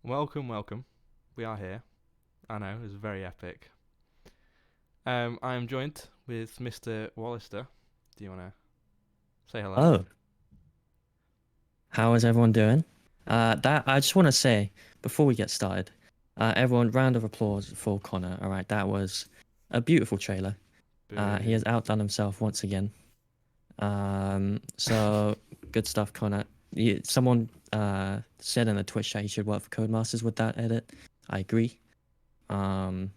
Welcome, welcome. We are here. I know, it's very epic. I am joined with Mr. Wallister. Do you want to say hello? Oh, how is everyone doing? That I just want to say before we get started, everyone, round of applause for Connor. All right, that was a beautiful trailer. He has Boo. outdone himself once again. So good stuff, Connor. Someone said in the Twitch chat he should work for Codemasters with that edit. I agree. Um,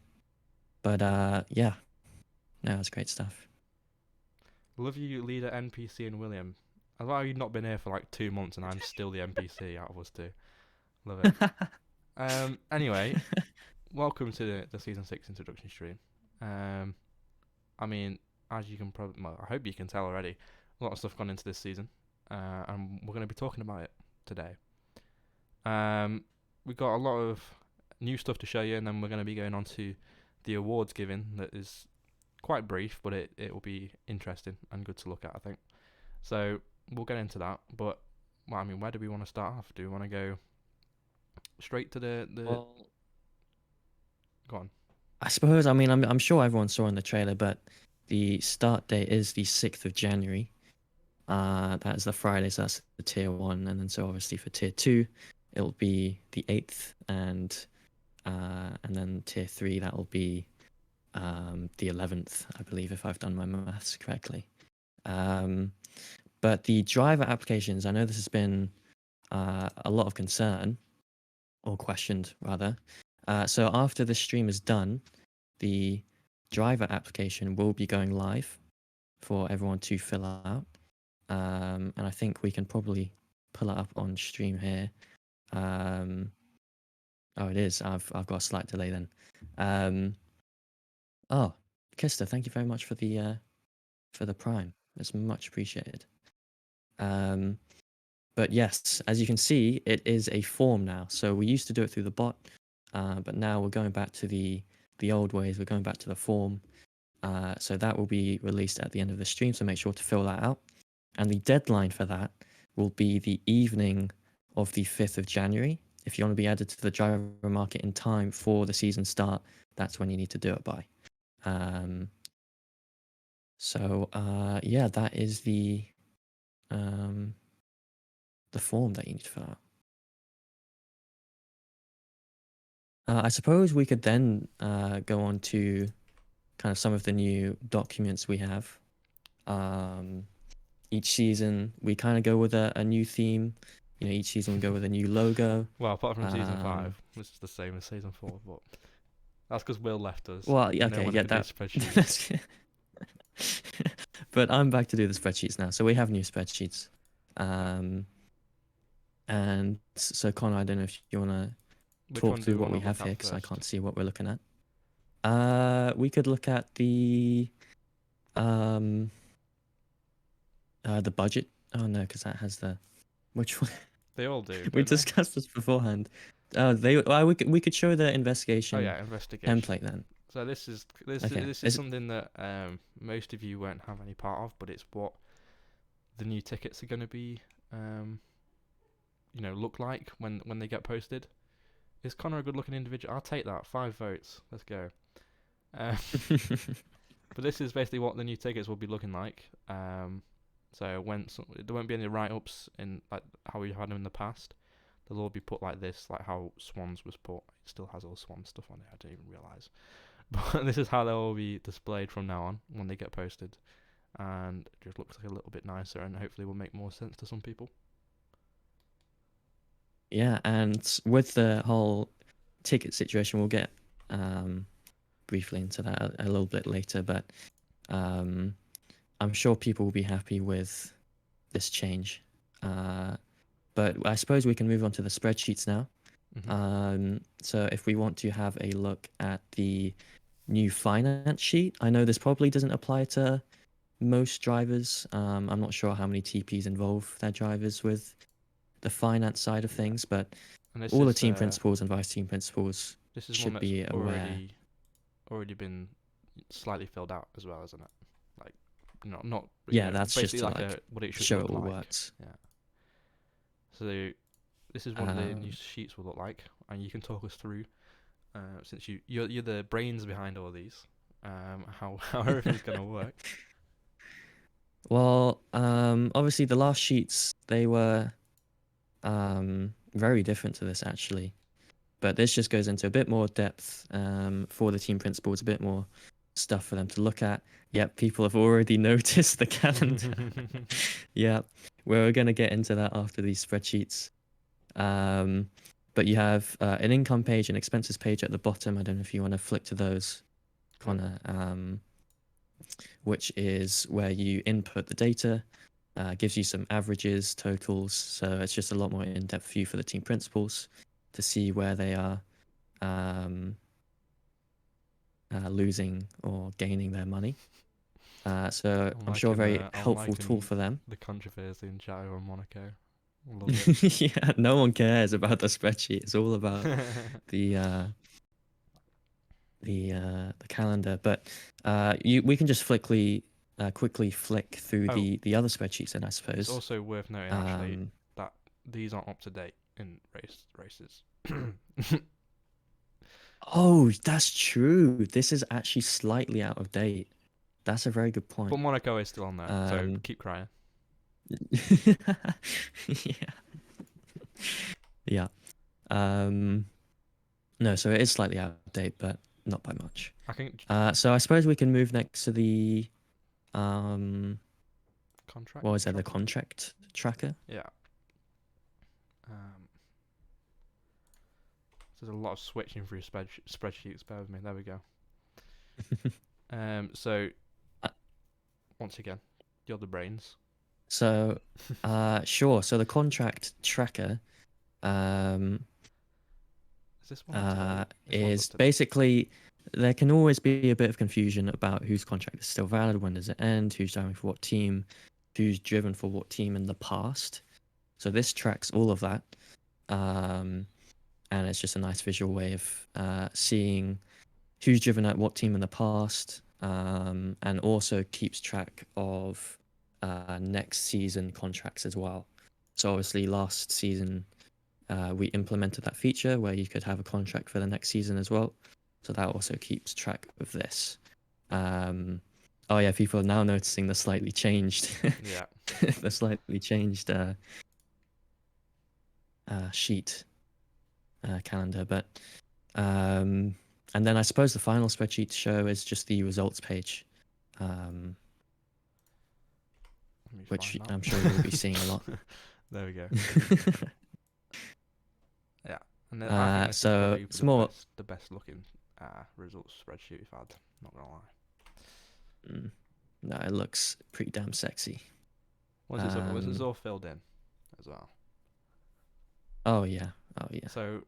but yeah, no, it's great stuff. Love you, leader, NPC, and William. I love how you've not been here for like 2 months and I'm still the NPC out of us two. Love it. Anyway, welcome to the season 6 introduction stream. Um, I mean, as you can probably, well, I hope you can tell already, a lot of stuff gone into this season, and we're going to be talking about it today. We've got a lot of new stuff to show you, and then we're going to be going on to the awards giving that is quite brief, but it will be interesting and good to look at, I think. So we'll get into that. But well, I mean, where do we want to start off? Do we want to go straight to the? Well, Go on. I suppose. I mean, I'm sure everyone saw in the trailer, but the start date is the 6th of January. That is the Friday, so that's the tier one, and then so obviously for tier two, it'll be the 8th, and then tier three that'll be the 11th, I believe, if I've done my maths correctly. Um, but the driver applications, I know this has been a lot of concern or questioned rather. So after the stream is done, the driver application will be going live for everyone to fill out. And I think we can probably pull it up on stream here. Um, oh, it is. I've got a slight delay then. Um, oh, Kister, thank you very much for the prime. It's much appreciated. Um, but yes, as you can see, it is a form now. So we used to do it through the bot, but now we're going back to the old ways. We're going back to the form. So that will be released at the end of the stream. So make sure to fill that out. And the deadline for that will be the evening of the 5th of January. If you want to be added to the driver market in time for the season start, that's when you need to do it by. Yeah, that is um, the form that you need to fill out. I suppose we could then go on to kind of some of the new documents we have. Each season we kind of go with a new theme. Each season we go with a new logo. Well, apart from season Um, 5, which is the same as season 4, but that's because Will left us well, yeah, and no okay, one yeah, could do that. spreadsheets. But I'm back to do the spreadsheets now. So we have new spreadsheets. Um, and so Connor, I don't know if you want to Which talk one do through we what want we to look have at here because I first? can't see what we're looking at. We could look at um the budget. Oh no, because that has the which one? They all do, We don't they? discussed this beforehand. We could show the Oh investigation yeah, investigation. template then. So Okay. this is something that most of you won't have any part of, but it's what the new tickets are going to be, look like when they get posted. Is Connor a good-looking individual? I'll take that. 5 votes. Let's go. Um, but this is basically what the new tickets will be looking like. So there won't be any write-ups in like how we had them in the past. They'll all be put like this, like how Swans was put. It still has all Swan stuff on it. I didn't even realise. But this is how they'll all be displayed from now on when they get posted, and it just looks like a little bit nicer, and hopefully will make more sense to some people. Yeah, and with the whole ticket situation, we'll get briefly into that a little bit later, but um, I'm sure people will be happy with this change. But I suppose we can move on to the spreadsheets now. Hmm. So if we want to have a look at the new finance sheet, I know this probably doesn't apply to most drivers. I'm not sure how many TPs involve their drivers with the finance side of Yeah, things, but and all the team principals and vice team principals this is one should that's be aware. already been slightly filled out as well, isn't it? Like, not Yeah, that's just basically to like like a what it should show it look all like. works. Yeah. So this is what the new Um, sheets will look like. and you can talk us through, since you're the brains behind all these, how how everything's gonna work. Well, obviously the last sheets they were very different to this actually, but this just goes into a bit more depth for the team principals, a bit more stuff for them to look at. Yep, people have already noticed the calendar. Yeah, we're gonna get into that after these spreadsheets. But you have an income page, an expenses page at the bottom. I don't know if you want to flick to those, Connor. Which is where you input the data, gives you some averages, totals. So it's just a lot more in-depth view for the team principals to see where they are losing or gaining their money. So I'm sure a very helpful tool for them. The controversy in chat over Monaco. Love it. Yeah, no one cares about the spreadsheet. It's all about the calendar. But we can just quickly flick through the other spreadsheets then, I suppose. It's also worth noting actually that these aren't up to date in races. Oh, that's true. This is actually slightly out of date. That's a very good point. But Monaco is still on there, so keep crying. Yeah. No, so it is slightly out of date, but not by much. I think. So I suppose we can move next to the contract. What was that? The contract tracker. Yeah. There's a lot of switching through spreadsheets. Bear with me. There we go. So once again, you're the brains. So, sure. So the contract tracker, is this one? Is basically there can always be a bit of confusion about whose contract is still valid, when does it end, who's driving for what team, who's driven for what team in the past. So this tracks all of that, and it's just a nice visual way of seeing who's driven at what team in the past, and also keeps track of next season contracts as well. So obviously last season we implemented that feature where you could have a contract for the next season as well. So that also keeps track of this. Oh yeah, people are now noticing the slightly changed yeah the slightly changed sheet calendar. But and then I suppose the final spreadsheet to show is just the results page, which I'm sure you'll be seeing a lot. There we go. Yeah, and then I think so it's more the best looking results spreadsheet we've had. Not gonna lie. No, it looks pretty damn sexy. Was it all filled in as well? Oh yeah. So,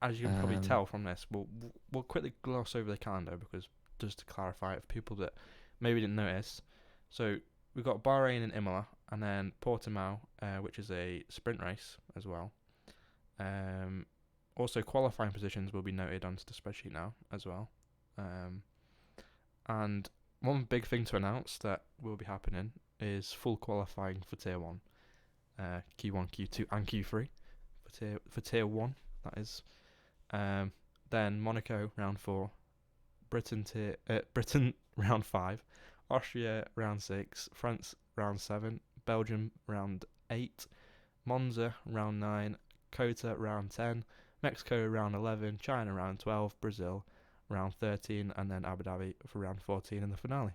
as you can probably tell from this, we'll quickly gloss over the calendar because just to clarify it for people that maybe didn't notice. So we've got Bahrain and Imola, and then Portimao, which is a sprint race as well. Also, qualifying positions will be noted onto the spreadsheet now as well. And one big thing to announce that will be happening is full qualifying for Tier 1, Q1, Q2 and Q3 for Tier 1, that is. Then Monaco round 4, Britain round 5, Austria round 6, France round 7, Belgium round 8, Monza round 9, Kota round 10, Mexico round 11, China round 12, Brazil round 13, and then Abu Dhabi for round 14 in the finale.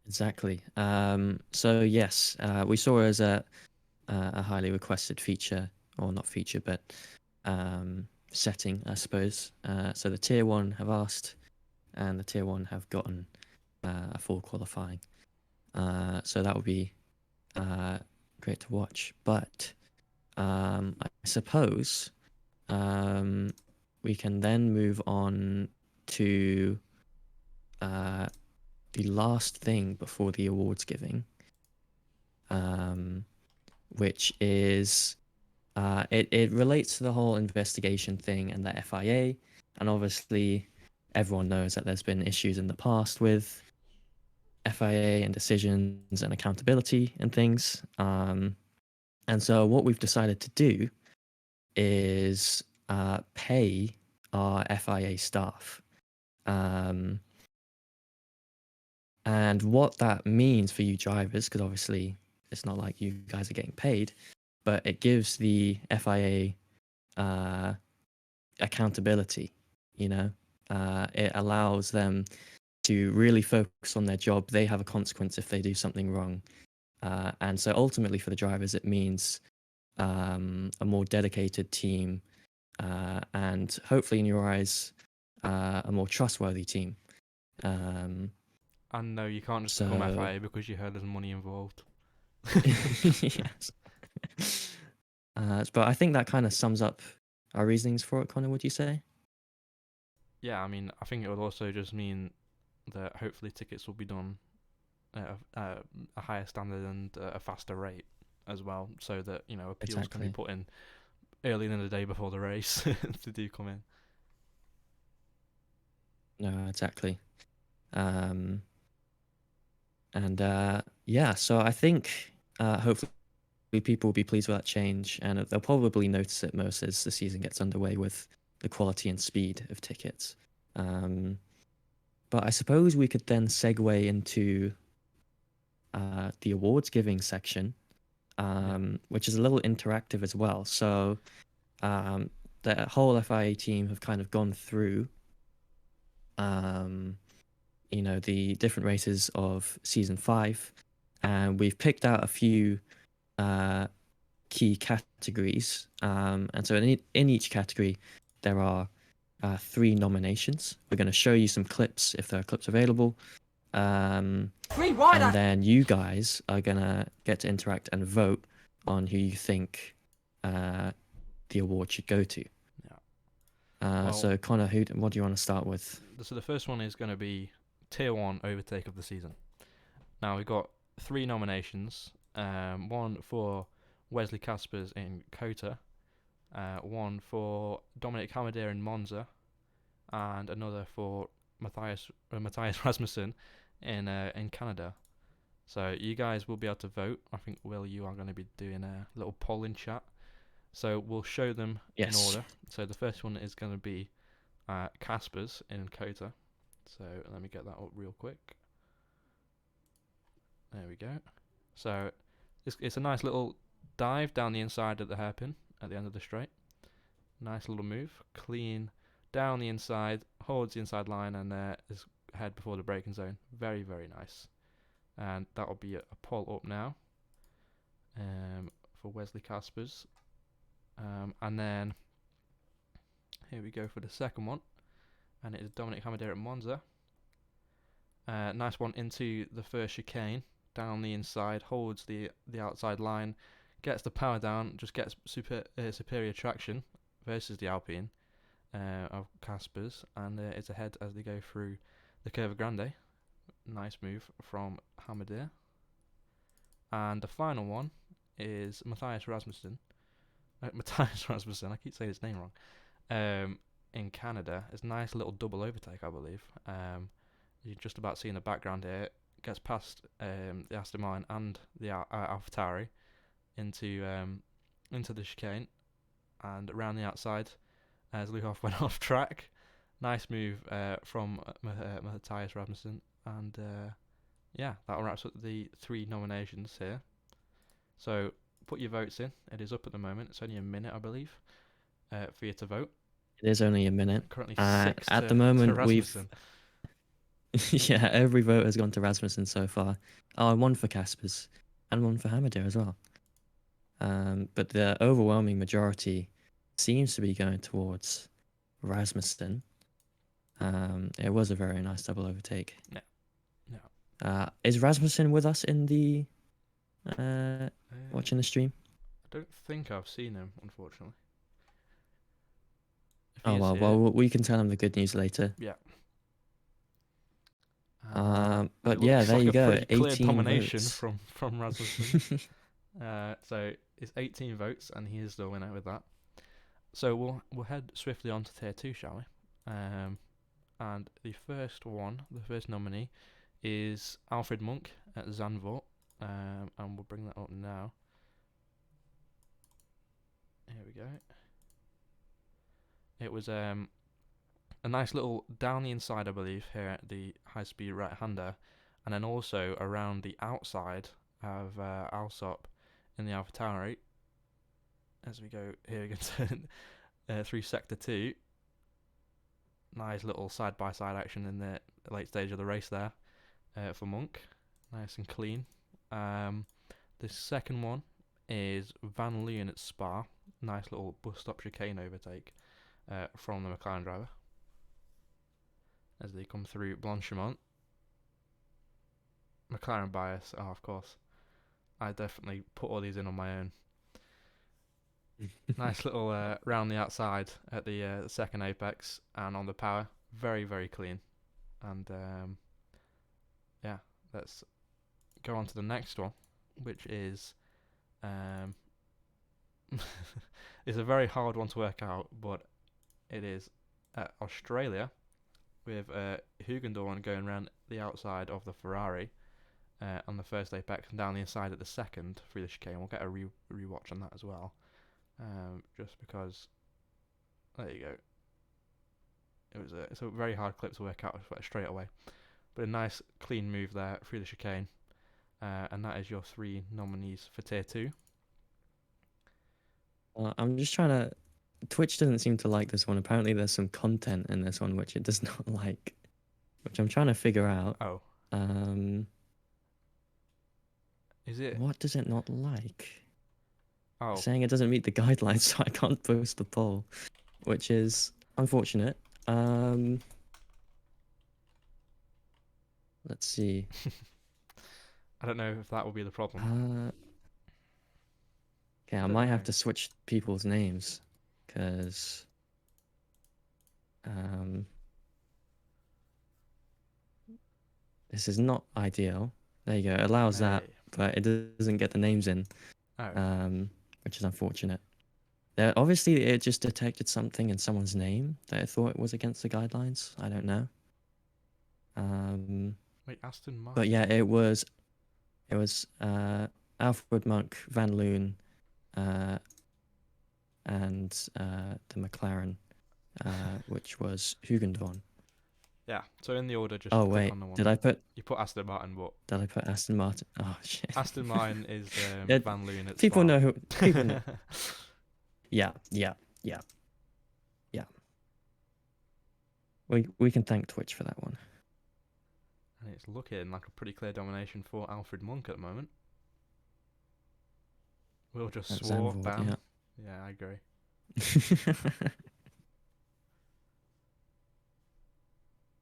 Exactly. So yes, we saw it as a highly requested feature, or not feature, but setting, I suppose. So the Tier 1 have asked, and the Tier 1 have gotten a full qualifying. So that would be great to watch. But I suppose we can then move on to the last thing before the awards giving, which is it relates to the whole investigation thing and the FIA, and obviously everyone knows that there's been issues in the past with FIA and decisions and accountability and things. And so what we've decided to do is pay our FIA staff. Um, and what that means for you drivers, because obviously it's not like you guys are getting paid, but it gives the FIA accountability. You know, it allows them to really focus on their job. They have a consequence if they do something wrong. And so ultimately for the drivers, it means a more dedicated team, and hopefully in your eyes, a more trustworthy team. And no, you can't just become So FIA because you heard there's money involved. yes. But I think that kind of sums up our reasonings for it, Connor, would you say? Yeah, I mean, I think it would also just mean that hopefully tickets will be done at a higher standard and a faster rate as well, so that appeals can be Exactly. put in early in the day before the race to do come in. No, exactly. Um, and yeah, so I think hopefully people will be pleased with that change, and they'll probably notice it most as the season gets underway with the quality and speed of tickets. Um, but I suppose we could then segue into the awards giving section, Yeah. which is a little interactive as well. So um, the whole FIA team have kind of gone through, um, the different races of season 5, and we've picked out a few uh, key categories. And so in each category, there are 3 nominations. We're going to show you some clips if there are clips available. And then you guys are going to get to interact and vote on who you think the award should go to. Yeah. Well, So Connor, what do you want to start with? so the first one is going to be Tier 1 Overtake of the Season. Now, we've got 3 nominations. One for Wesley Caspers in Kota, one for Dominic Hamadair in Monza, and another for Matthias Rasmussen in Canada. So you guys will be able to vote. I think, Will, you are going to be doing a little poll in chat. So we'll show them in Yes. order. So the first one is going to be Caspers in Kota. So let me get that up real quick. There we go. So it's a nice little dive down the inside of the hairpin at the end of the straight. Nice little move. Clean down the inside, holds the inside line, and is ahead before the braking zone. Very, very nice. And that will be a poll up now for Wesley Caspers. And then here we go for the second one. And it is Dominic Hamadair at Monza. Nice one into the first chicane. Down the inside, holds the outside line, gets the power down, just gets superior traction versus the Alpine of Caspers, and is ahead as they go through the Curva Grande. Nice move from Hamadair. And the final one is Matthias Rasmussen. Matthias Rasmussen, I keep saying his name wrong. In Canada, it's a nice little double overtake, I believe. You can just about see in the background here. Gets past the Aston Martin and the AlphaTauri into the chicane, and around the outside as Luhoff went off track. Nice move from Matthias Rasmussen, and yeah, that wraps up the 3 nominations here. So put your votes in. It is up at the moment. It's only a minute, I believe, for you to vote. It is only a minute. Currently 6 at to, the moment, to Rasmussen. yeah, every vote has gone to Rasmussen so far. Oh, and one for Caspers, and one for Hamadair as well. But the overwhelming majority seems to be going towards Rasmussen. It was a very nice double overtake. Yeah. Is Rasmussen with us in the watching the stream? I don't think I've seen him, unfortunately. Oh well, we can tell him the good news later. Yeah. But yeah, there you go. Pretty clear 18 domination votes. from Rasmussen. So it's 18 votes, and he is the winner with that. So we'll head swiftly on to tier 2, shall we? And the first nominee, is Alfred Monk at Zandvoort, and we'll bring that up now. Here we go. It was a nice little down the inside, I believe, here at the high-speed right-hander, and then also around the outside of Alsop in the AlphaTauri. As we go here, we can turn through Sector 2. Nice little side-by-side action in the late stage of the race there for Monk. Nice and clean. The second one is Van Leeuwen at Spa. Nice little bus stop chicane overtake from the McLaren driver as they come through Blanchimont. McLaren bias, oh, of course. I definitely put all these in on my own. Nice little round the outside at the second apex and on the power. Very, very clean. And yeah, let's go on to the next one, which is it's a very hard one to work out, but it is Australia with Hugendorn going around the outside of the Ferrari on the first apex and down the inside at the second through the chicane. We'll get a rewatch on that as well, just because. There you go. It's a very hard clip to work out straight away, but a nice clean move there through the chicane, and that is your 3 nominees for Tier 2. I'm just trying to. Twitch doesn't seem to like this one. Apparently, there's some content in this one which it does not like, which I'm trying to figure out. Oh, is it? What does it not like? Oh, Saying it doesn't meet the guidelines, so I can't post the poll, which is unfortunate. Let's see. I don't know if that will be the problem. Okay, I might have to switch people's names, because this is not ideal. There you go. It allows that, Hey. but it doesn't get the names in, Oh. which is unfortunate. Obviously, it just detected something in someone's name that it thought it was against the guidelines. I don't know. Wait, Aston Martin. But yeah, it was Alfred Monk, Van Loon, and the McLaren, which was Hugendorn. Yeah. So in the order, just. Oh click wait, on the one did I put Aston Martin? But did I put Aston Martin? Oh shit. Aston Martin is Yeah, Van Loon at people Spa. know who. People know. Yeah. We can thank Twitch for that one. And it's looking like a pretty clear domination for Alfred Monk at the moment. Will just That's swore Zandvoort, down. Yeah, I agree.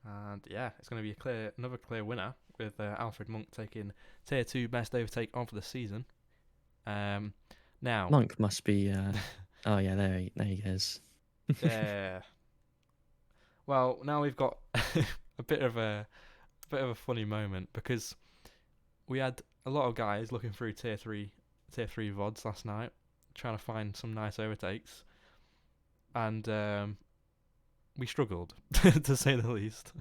And yeah, it's going to be another clear winner with Alfred Monk taking Tier 2 best overtake of the season. Now Monk must be. Oh yeah, there he goes. yeah. Well, now we've got a bit of a funny moment, because we had a lot of guys looking through tier 3 VODs last night, trying to find some nice overtakes, and we struggled to say the least.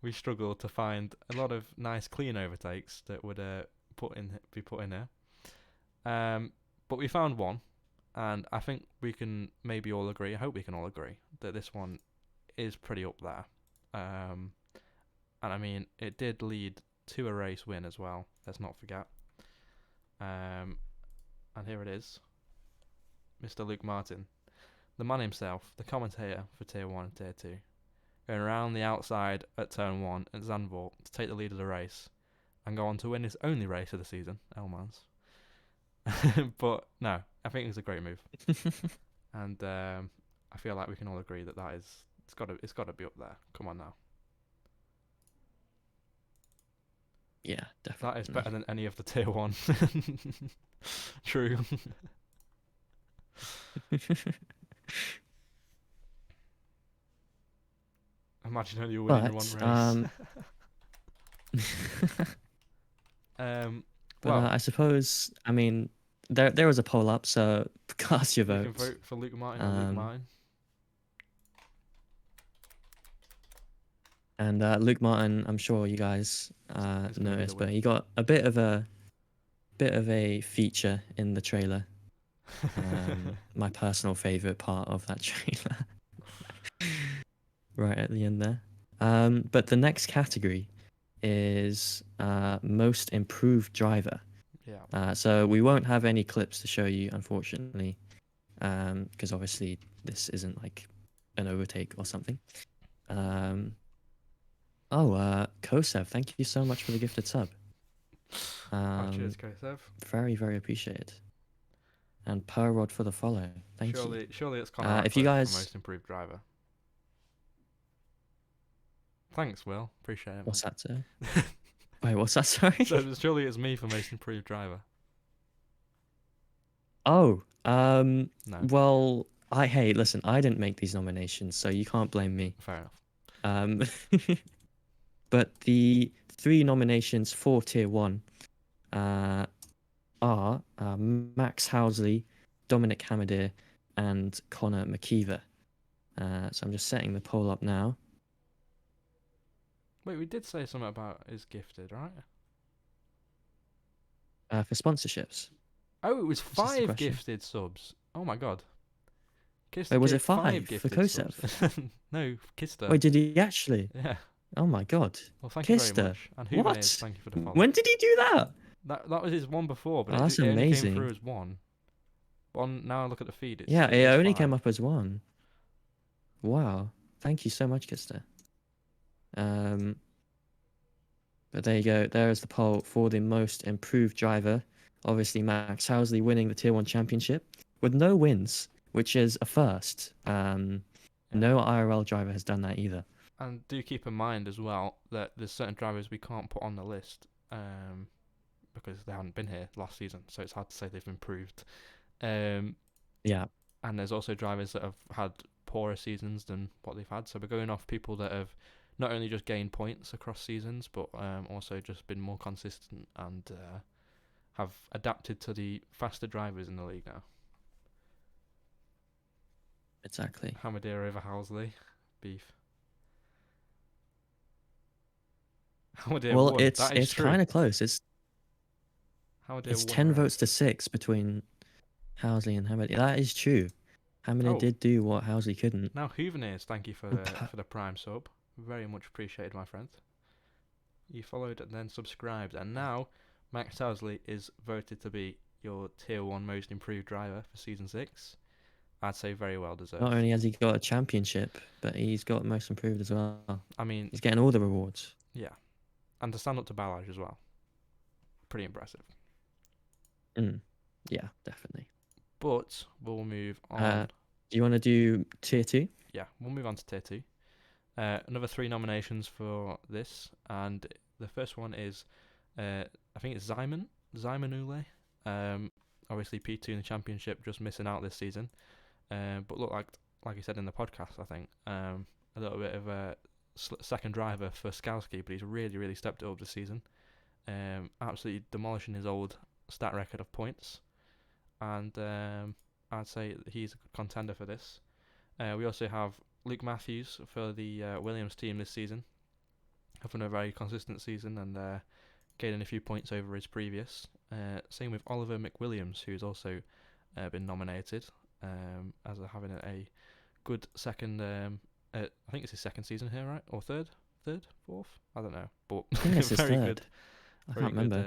We struggled to find a lot of nice clean overtakes that would be put in there. But we found one, and I think we can maybe all agree. I hope we can all agree that this one is pretty up there. And I mean, it did lead to a race win as well. Let's not forget. And here it is, Mr. Luke Martin, the man himself, the commentator for Tier 1 and Tier 2, going around the outside at Turn 1 at Zandvoort to take the lead of the race and go on to win his only race of the season, El Mans. But no, I think it was a great move. And I feel like we can all agree that it's got to be up there. Come on now. Yeah, definitely. That is better than any of the Tier 1. True. Imagine only winning one race. But I suppose, I mean, there was a poll up, so cast your votes. You can vote for Luke Martin or Luke Martin. And Luke Martin, I'm sure you guys noticed, but he got a bit of a feature in the trailer. My personal favorite part of that trailer, right at the end there. But the next category is most improved driver. Yeah. So we won't have any clips to show you, unfortunately, because obviously this isn't like an overtake or something. Kosev, thank you so much for the gifted sub. Cheers, Kosev. Very, very appreciated. And Perrod for the follow. Thank you. Surely it's Connor if you for guys, most improved driver. Thanks, Will. Appreciate it. what's that, sir? Wait, what's that? Sorry. So surely it's me for most improved driver. Oh, No. well, hey, listen, I didn't make these nominations, so you can't blame me. Fair enough. But the 3 nominations for Tier 1 are Max Housley, Dominic Hamadir, and Connor McKeever. So I'm just setting the poll up now. Wait, we did say something about is gifted, right? For sponsorships. Oh, it was Is this the 5 question? gifted subs. Oh my god. Kista Wait, was gave it 5 for gifted Kosev? subs. No, Kista. Wait, did he actually? Yeah. Oh my god. Well, thank you very Kista. much. And What? Huberniz, thank you for the follow. When did he do that? That was his one before, but Oh, that's it only came amazing. through as one. Now I look at the feed. Yeah, it it's only 5. came up as 1. Wow. Thank you so much, Kista. But there you go. There is the poll for the most improved driver. Obviously, Max Housley winning the Tier 1 championship with no wins, which is a first. No IRL driver has done that either. And do keep in mind as well that there's certain drivers we can't put on the list because they haven't been here last season, so it's hard to say they've improved. Yeah. And there's also drivers that have had poorer seasons than what they've had. So we're going off people that have not only just gained points across seasons, but also just been more consistent and have adapted to the faster drivers in the league now. Exactly. Hamadir over Housley. Beef. Hamadir Well, won. it's kind of close. It's 10 votes to 6 between Housley and Hamadir. That is true. Hamadir did do what Housley couldn't. Now Huverniers, thank you for the prime sub. Very much appreciated, my friend. You followed and then subscribed, and now Max Housley is voted to be your Tier 1 most improved driver for Season 6. I'd say very well deserved. Not only has he got a championship, but he's got most improved as well. I mean, he's getting all the rewards. Yeah. And to stand up to Balaj as well. Pretty impressive. Yeah, definitely. But we'll move on. Do you want to do Tier 2? Yeah, we'll move on to Tier 2. Another 3 nominations for this, and the first one is, I think it's Zyman Ule. Obviously P2 in the championship, just missing out this season. But look, like you said in the podcast, I think a little bit of a second driver for Skalski, but he's really, really stepped it up this season. Absolutely demolishing his old stat record of points, and I'd say he's a good contender for this. We also have Luke Matthews for the Williams team this season, having a very consistent season and gaining a few points over his previous. Same with Oliver McWilliams, who's also been nominated as having a good second. I think it's his second season here, right? Or third, fourth? I don't know, but I think it's his very third. good. I can't remember.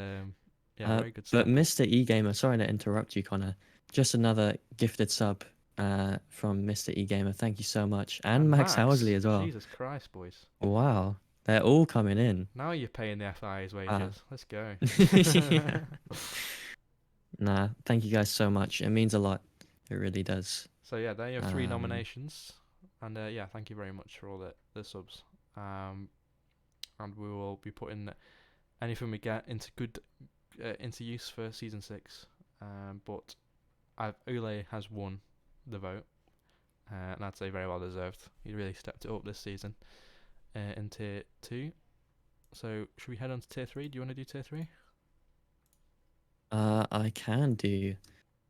Very good. But Mr. E-Gamer, sorry to interrupt you, Connor. Just another gifted sub from Mr. E-Gamer. Thank you so much. And Max Housley as well. Jesus Christ, boys. Wow. They're all coming in. Now you're paying the FI's wages. Let's go. Nah, thank you guys so much. It means a lot. It really does. So yeah, there you have 3 nominations. And yeah, thank you very much for all the subs. And we will be putting anything we get into use for Season 6. But Ule has won the vote. And I'd say very well deserved. He really stepped it up this season in Tier 2. So should we head on to Tier 3? Do you want to do Tier 3? I can do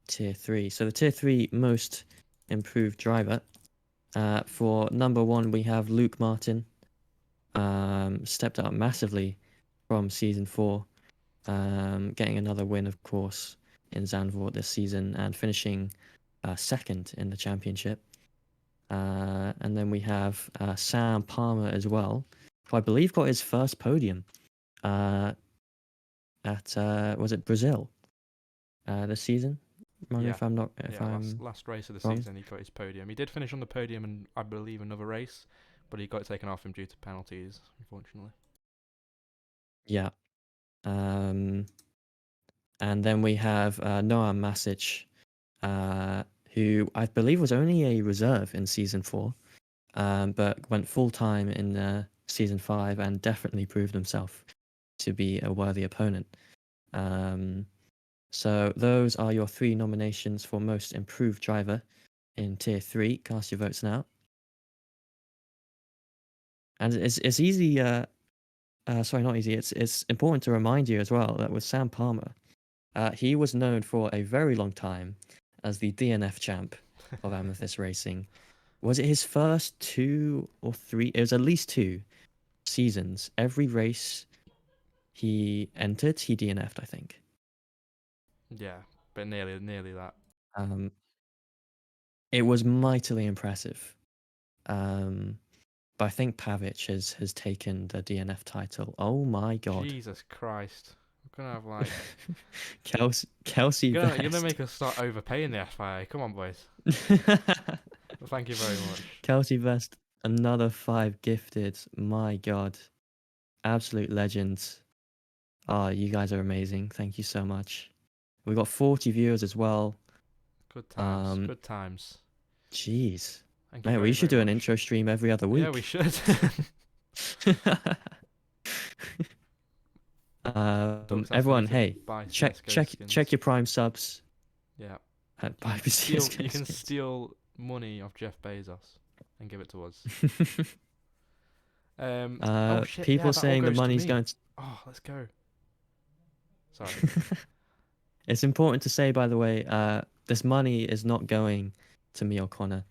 Tier 3. So the Tier 3 most improved driver. For number 1, we have Luke Martin. Stepped up massively from Season 4. Getting another win, of course, in Zandvoort this season and finishing second in the championship. And then we have Sam Palmer as well, who I believe got his first podium at was it Brazil this season? Remind me Yeah. if I'm not if Yeah, I'm last race of the wrong. season, he got his podium. He did finish on the podium in, I believe, another race, but he got it taken off him due to penalties, unfortunately. Yeah. And then we have Noah Masic, who I believe was only a reserve in season 4, but went full time in season 5 and definitely proved himself to be a worthy opponent. So those are your 3 nominations for most improved driver in tier 3. Cast your votes now. And it's easy. Sorry, not easy. It's important to remind you as well that with Sam Palmer, he was known for a very long time as the DNF champ of Amethyst Racing. Was it his first 2 or 3? It was at least 2 seasons. Every race he entered, he DNF'd, I think. Yeah, but nearly that. Um, it was mightily impressive. But I think Pavic has taken the DNF title. Oh my god. Jesus Christ. We're gonna have like Kelsey you're gonna Best. make us start overpaying the FIA. Come on, boys. Well, thank you very much. Kelsey Best, another 5 gifted. My god. Absolute legends. Ah, you guys are amazing. Thank you so much. We got 40 viewers as well. Good times. Um, Good times. Jeez. Thank you Man, very, we should very do an much. intro stream every other Yeah, we week. should. Everyone, hey, Buy check CS:GO check skins. check your Prime subs. Yeah. Buy You can steal, CS:GO you can skins. steal money off Jeff Bezos and give it to us. Oh shit, yeah, People that all saying the goes to money's me. going to... Oh, let's go. Sorry. It's important to say, by the way, this money is not going to me or Connor.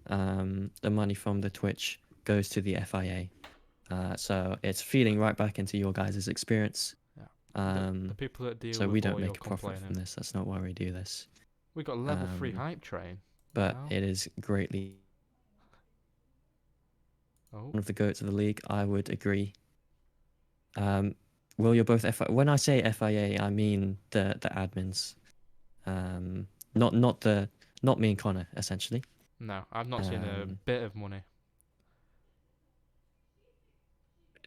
The money from the Twitch goes to the FIA. So it's feeding right back into your guys' experience. Yeah. The people that deal So with we all don't your make a profit from complaining. this. That's not why we do this. We got level 3 hype train. But Wow. it is greatly Oh. one of the goats of the league. I would agree. Will, you're both when I say FIA, I mean the admins. Not me and Connor, essentially. No, I've not seen a bit of money.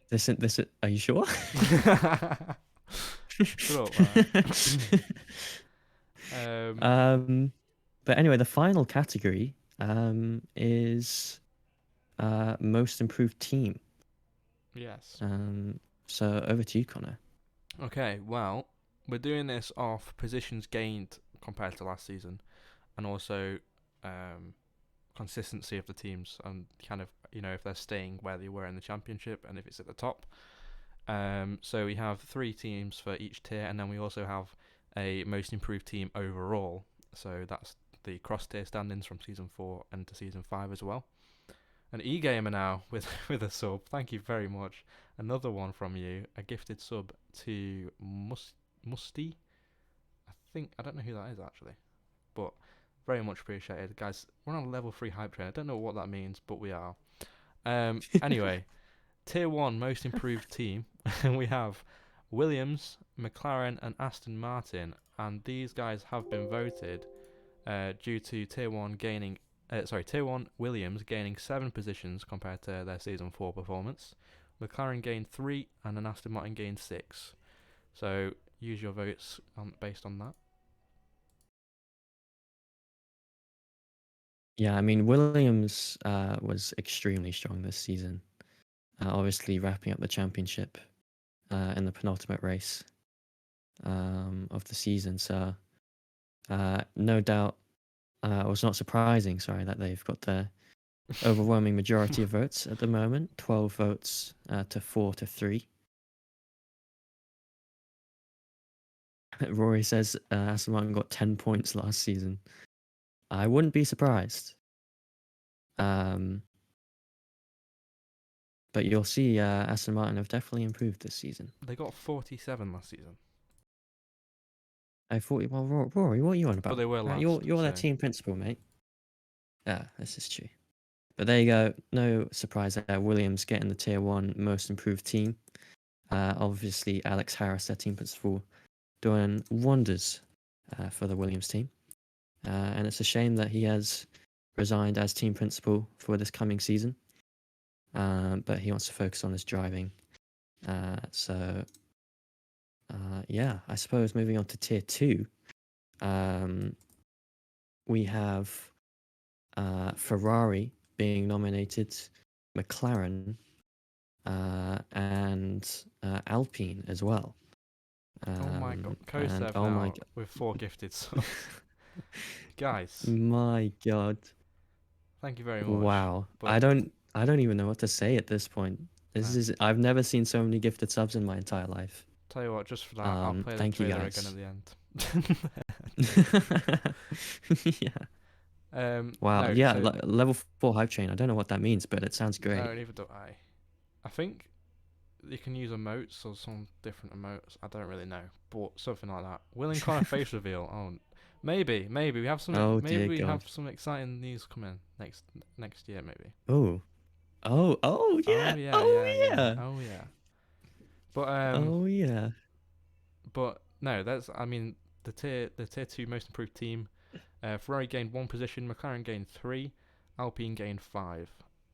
This are you sure? Shut up, man. But anyway, the final category is most improved team. Yes. So over to you, Connor. Okay, well, we're doing this off positions gained compared to last season, and also consistency of the teams and kind of, if they're staying where they were in the championship and if it's at the top. So we have 3 teams for each tier, and then we also have a most improved team overall. So that's the cross tier standings from season 4 and to season 5 as well. An e-gamer now with a sub. Thank you very much. Another one from you, a gifted sub to Musty. I don't know who that is actually, but very much appreciated, guys. We're on a level 3 hype train. I don't know what that means, but we are. Anyway, tier 1 most improved team. We have Williams, McLaren, and Aston Martin, and these guys have been voted due to tier 1 Williams gaining 7 positions compared to their season 4 performance. McLaren gained 3, and then Aston Martin gained 6. So use your votes based on that. Yeah, I mean, Williams was extremely strong this season. Obviously, wrapping up the championship in the penultimate race of the season. So, no doubt, it was not surprising, sorry, that they've got the overwhelming majority of votes at the moment. 12 votes to 4 to 3. Rory says Aston Martin got 10 points last season. I wouldn't be surprised. But you'll see Aston Martin have definitely improved this season. They got 47 last season. I thought, well, Rory, what are you on But about? they were Right, last. you're their So team principal, mate. Yeah, this is true. But there you go. No surprise there. Williams getting the tier one most improved team. Obviously, Alex Harris, their team principal, doing wonders for the Williams team. And it's a shame that he has resigned as team principal for this coming season. But he wants to focus on his driving. Yeah, I suppose moving on to tier two, we have Ferrari being nominated, McLaren, and Alpine as well. oh my god, And Kosev oh my now with 4 gifted subs. Guys, my god, thank you very much. wow! But I don't even know what to say at this point. no, I've never seen so many gifted subs in my entire life. tell you what, just for that, I'll play the Thank you trailer again guys. at the end. Yeah. Wow. No, Yeah. so Level 4 hype train. I don't know what that means, but it sounds great. no, neither do I. I think you can use emotes or some different emotes. I don't really know, but something like that. Will and Connor face reveal. Oh, maybe we have some. Oh Maybe dear we God. have some exciting news coming next year. Maybe. Oh. Oh Oh yeah. yeah, Oh yeah, yeah. yeah. Oh yeah. But Oh yeah. no, that's I mean the tier two most improved team. Ferrari gained 1 position, McLaren gained 3, Alpine gained 5.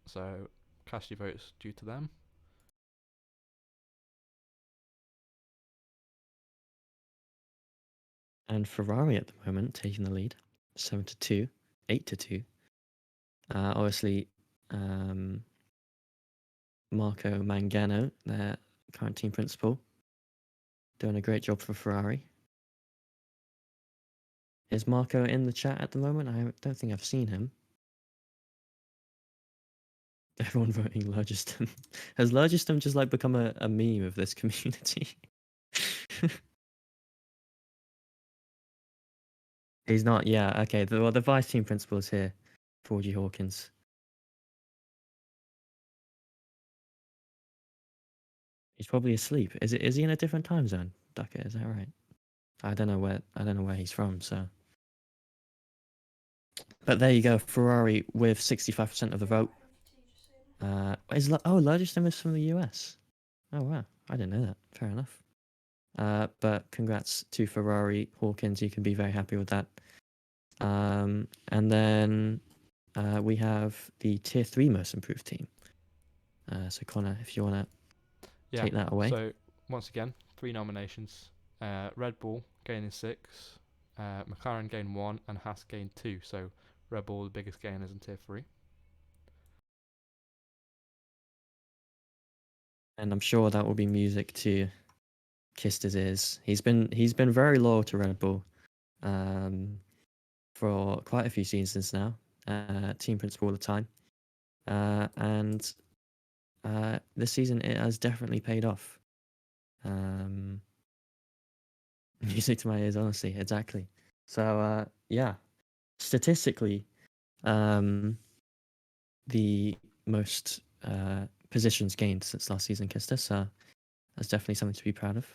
So cast your votes due to them. And Ferrari at the moment taking the lead, 7-2, 8-2. Obviously, Marco Mangano, their current team principal, doing a great job for Ferrari. Is Marco in the chat at the moment? I don't think I've seen him. Everyone voting Lurgiston. Has Lurgiston just like become a meme of this community? He's not. Yeah. Okay. The vice team principal is here. 4G Hawkins. He's probably asleep. Is he in a different time zone, Ducker? Is that right? I don't know where he's from. So, but there you go. Ferrari with 65% of the vote. Lurgiston is from the US. Oh wow, I didn't know that. Fair enough. But congrats to Ferrari Hawkins. You can be very happy with that. And then we have the tier 3 most improved team. So Connor, if you want to take that away. So once again, 3 nominations. Red Bull gaining 6, McLaren gained 1, and Haas gained 2. So Red Bull the biggest gainers in tier 3. And I'm sure that will be music to Kister's ears. He's been very loyal to Red Bull for quite a few seasons now. Team principal all the time. And this season it has definitely paid off. Music to my ears, honestly, exactly. So yeah, statistically, the most positions gained since last season, Kister. So that's definitely something to be proud of.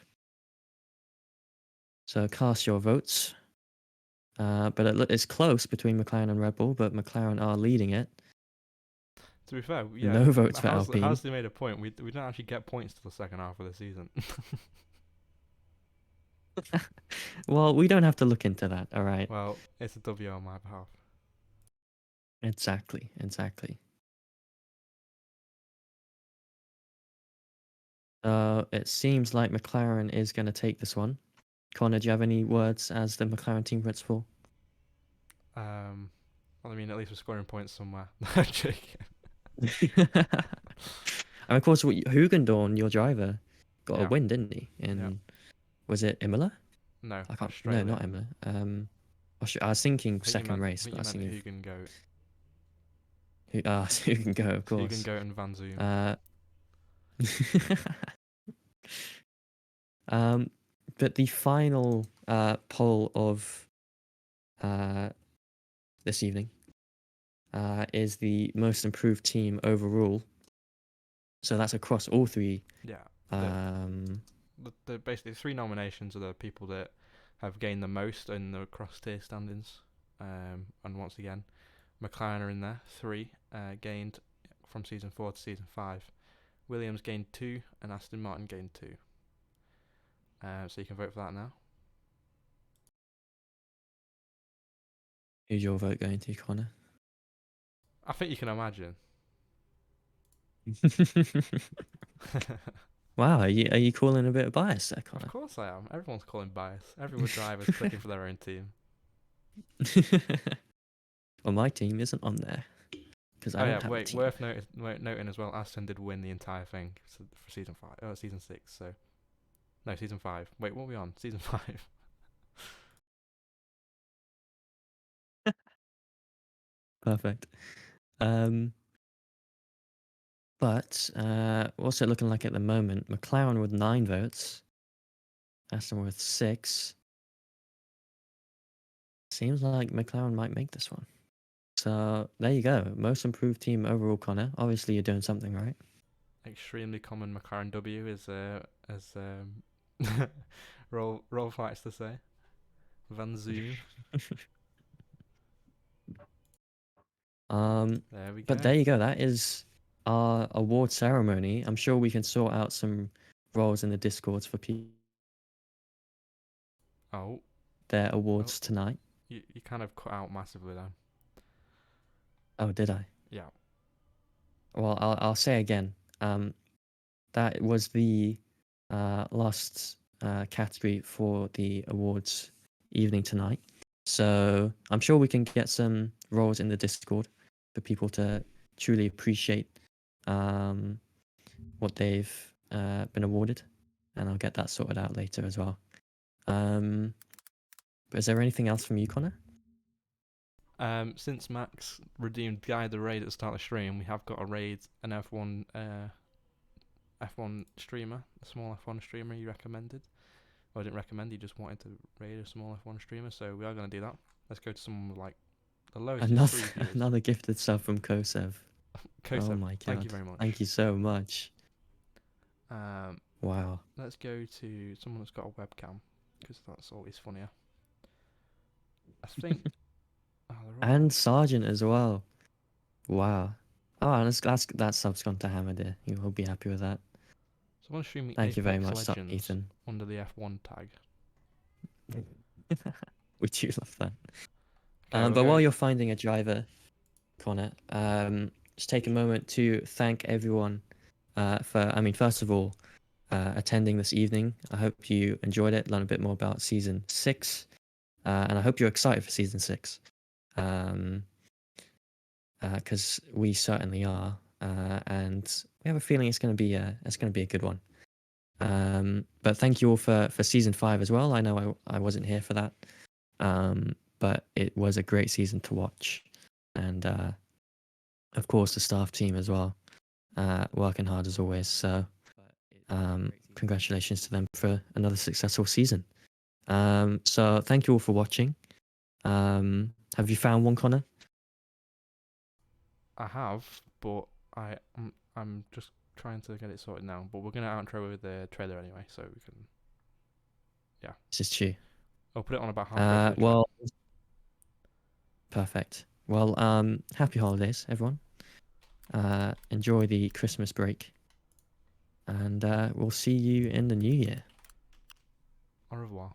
So cast your votes. But it's close between McLaren and Red Bull, but McLaren are leading it. To be fair, yeah, No votes for Alpine. How's they made a point? We don't actually get points to the second half of the season. Well, we don't have to look into that, all right? Well, it's a W on my behalf. Exactly. It seems like McLaren is going to take this one. Connor, do you have any words as the McLaren team principal? Well, I mean, at least we're scoring points somewhere. No, joking. And of course, Hugendorn, your driver, got a Yeah. win, didn't he? Was it Imola? No, I can't. Australia. No, not Imola. I was thinking I think second race, I but I was think you thinking meant Hugen Goat. Hugengo, of course. Hugen Goat and Van Zoom. But the final poll of this evening is the most improved team overall. So that's across all 3. Yeah. The basically 3 nominations are the people that have gained the most in the cross tier standings. And once again, McLaren are in there, 3 gained from season 4 to season 5. Williams gained 2, and Aston Martin gained 2. So you can vote for that now. Who's your vote going to, Connor? I think you can imagine. Wow, are you calling a bit of bias there, Of Connor? course I am. Everyone's calling bias. Every driver's clicking for their own team. Well, my team isn't on there because I don't have a team. Worth noting as well. Aston did win the entire thing for season 5. Season 6. So no, season 5. Wait, what are we on? Season 5. Perfect. But what's it looking like at the moment? McLaren with 9 votes. Aston with 6. Seems like McLaren might make this one. So there you go. Most improved team overall, Connor. Obviously, you're doing something right. Extremely common McLaren W is as Rolf likes to say. Van Zoom. There we go. But there you go. That is our award ceremony. I'm sure we can sort out some roles in the Discords for people. Oh, Their awards tonight. you kind of cut out massively then. Oh, did I? Yeah. Well, I'll say again. That was the last category for the awards evening tonight. So I'm sure we can get some roles in the Discord for people to truly appreciate what they've been awarded, and I'll get that sorted out later as well. But is there anything else from you, Connor? Since Max redeemed Guy the raid at the start of the stream, we have got a raid, an F1 streamer, a small F1 streamer he recommended. Well, I didn't recommend, he just wanted to raid a small F1 streamer, so we are going to do that. Let's go to someone with like the lowest Another gifted sub from Kosev. Kosev, Oh my god. thank you very much. Thank you so much. Wow. Let's go to someone that's got a webcam, because that's always funnier. I think... And Sergeant as well. Wow. Oh, and that sub's gone to Hammer there. You'll be happy with that. Someone's streaming Thank you very much, Legends Ethan. under the F1 tag. We do love that. Okay, but while you're finding a driver, Connor, just take a moment to thank everyone first of all, attending this evening. I hope you enjoyed it, learn a bit more about Season 6, and I hope you're excited for Season 6. Because we certainly are, and we have a feeling it's going to be a good one. But thank you all for Season 5 as well. I know I wasn't here for that, but it was a great season to watch, and of course the staff team as well, working hard as always. So congratulations to them for another successful season. So thank you all for watching. Have you found one, Connor? I have, but I'm just trying to get it sorted now. But we're gonna outro with the trailer anyway, so we can. Yeah. This is true. I'll put it on about halfway. Well, perfect. Well, happy holidays, everyone. Enjoy the Christmas break, and we'll see you in the new year. Au revoir.